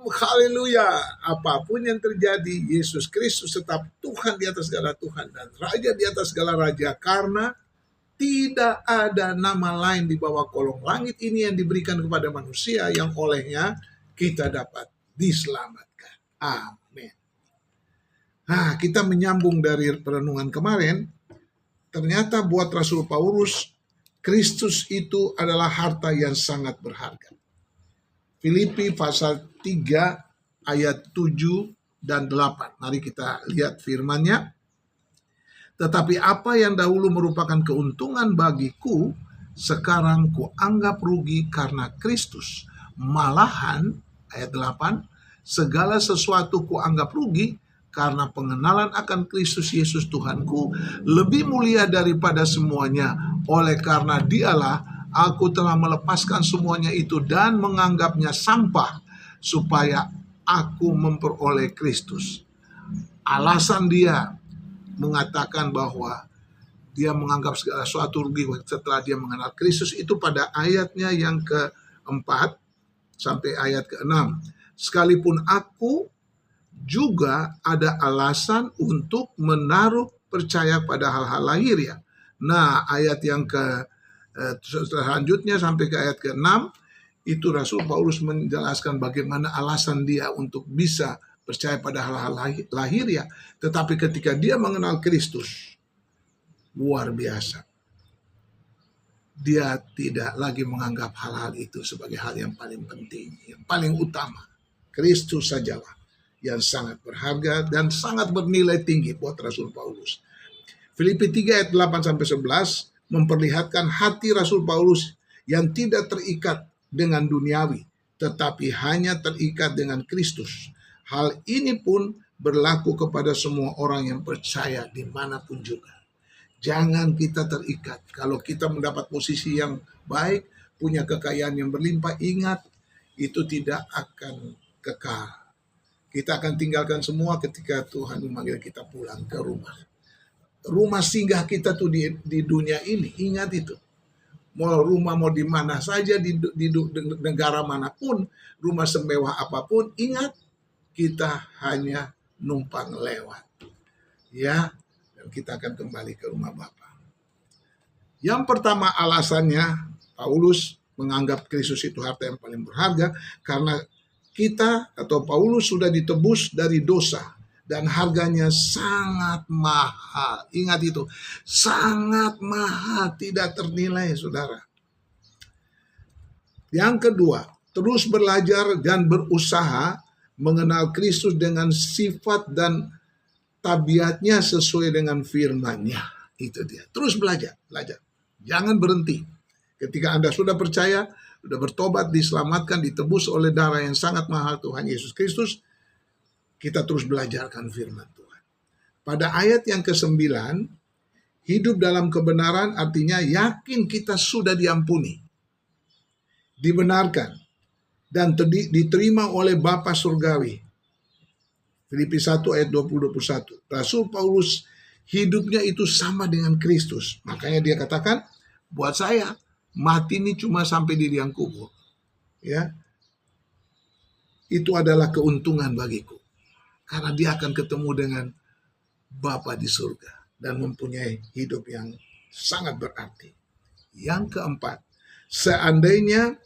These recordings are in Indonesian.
Haleluya. Apapun yang terjadi, Yesus Kristus tetap Tuhan di atas segala Tuhan dan Raja di atas segala Raja. Karena tidak ada nama lain di bawah kolong langit ini yang diberikan kepada manusia yang olehnya kita dapat diselamatkan. Amin. Nah, kita menyambung dari perenungan kemarin. Ternyata buat Rasul Paulus, Kristus itu adalah harta yang sangat berharga. Filipi pasal 3 ayat 7 dan 8. Mari kita lihat firman-Nya. Tetapi apa yang dahulu merupakan keuntungan bagiku, sekarang kuanggap rugi karena Kristus. Malahan, ayat 8, segala sesuatu kuanggap rugi karena pengenalan akan Kristus Yesus Tuhanku lebih mulia daripada semuanya. Oleh karena Dialah, aku telah melepaskan semuanya itu dan menganggapnya sampah supaya aku memperoleh Kristus. Alasan dia mengatakan bahwa dia menganggap segala sesuatu rugi setelah dia mengenal Kristus itu pada ayatnya yang keempat sampai ayat keenam. Sekalipun aku juga ada alasan untuk menaruh percaya pada hal-hal lahiriah. Nah, ayat yang selanjutnya sampai ke ayat ke-6 itu Rasul Paulus menjelaskan bagaimana alasan dia untuk bisa percaya pada hal-hal lahiriah. Tetapi ketika dia mengenal Kristus, luar biasa. Dia tidak lagi menganggap hal-hal itu sebagai hal yang paling penting, yang paling utama. Kristus sajalah yang sangat berharga dan sangat bernilai tinggi buat Rasul Paulus. Filipi 3 ayat 8 sampai 11 memperlihatkan hati Rasul Paulus yang tidak terikat dengan duniawi, tetapi hanya terikat dengan Kristus. Hal ini pun berlaku kepada semua orang yang percaya dimanapun juga. Jangan kita terikat. Kalau kita mendapat posisi yang baik, punya kekayaan yang berlimpah, ingat, itu tidak akan kekal. Kita akan tinggalkan semua ketika Tuhan memanggil kita pulang ke rumah. Rumah singgah kita tuh di dunia ini, ingat itu. Mau rumah mau di mana saja, di negara manapun, rumah semewah apapun, ingat, kita hanya numpang lewat. Ya, dan kita akan kembali ke rumah Bapa. Yang pertama alasannya, Paulus menganggap Kristus itu harta yang paling berharga, karena kita atau Paulus sudah ditebus dari dosa dan harganya sangat mahal. Ingat itu, sangat mahal, tidak ternilai, saudara. Yang kedua, terus belajar dan berusaha mengenal Kristus dengan sifat dan tabiatnya sesuai dengan firman-Nya. Itu dia. Terus belajar. Jangan berhenti. Ketika Anda sudah percaya, sudah bertobat, diselamatkan, ditebus oleh darah yang sangat mahal Tuhan Yesus Kristus, kita terus belajarkan firman Tuhan. Pada ayat yang ke-9, hidup dalam kebenaran artinya yakin kita sudah diampuni, dibenarkan, dan diterima oleh Bapa Surgawi. Filipi 1 ayat 20-21. Rasul Paulus hidupnya itu sama dengan Kristus. Makanya dia katakan, buat saya, mati ini cuma sampai di liang kubur. Ya, itu adalah keuntungan bagiku. Karena dia akan ketemu dengan Bapa di surga dan mempunyai hidup yang sangat berarti. Yang keempat, seandainya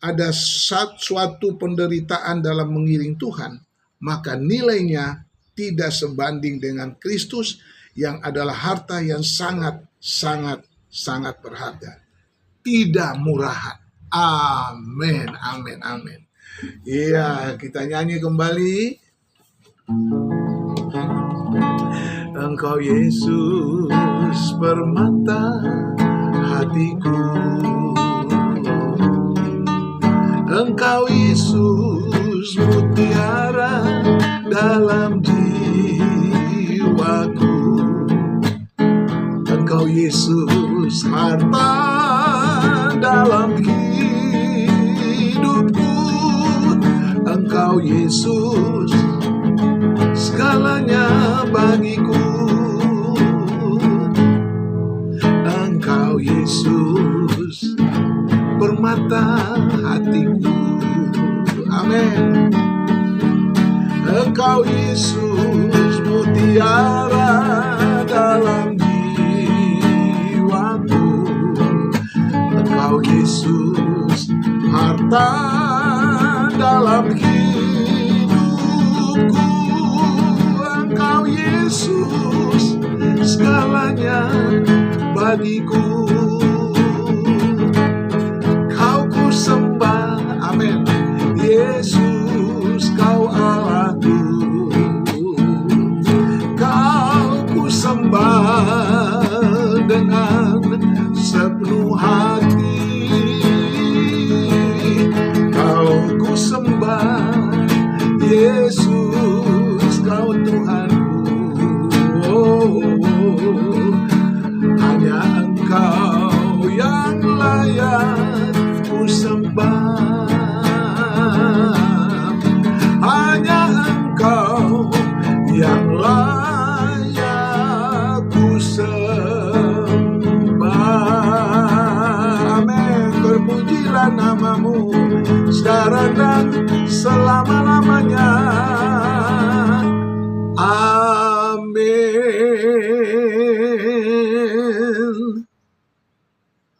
ada suatu penderitaan dalam mengiring Tuhan, maka nilainya tidak sebanding dengan Kristus yang adalah harta yang sangat berharga. Tidak murahan. Amin, amin, amin. Iya, kita nyanyi kembali. Engkau Yesus permata hatiku, Engkau Yesus mutiara dalam jiwaku, Engkau Yesus harta dalam hidupku, Engkau Yesus segalanya bagiku, Engkau Yesus permata hatiku. Amin. Engkau Yesus mutiara dalam jiwaku, Engkau Yesus harta dalam hidupku, Engkau Yesus segalanya bagiku. Kau ku sembah, amin, Yesus kau Allahku. Kau ku sembah dengan sepenuh hati, kau ku sembah Yesus kau Tuhanku. Hanya Engkau yang layak ku sembah, hanya Engkau yang layak ku sembah. Amin. Terpujilah namamu sekarang dan selama-lamanya.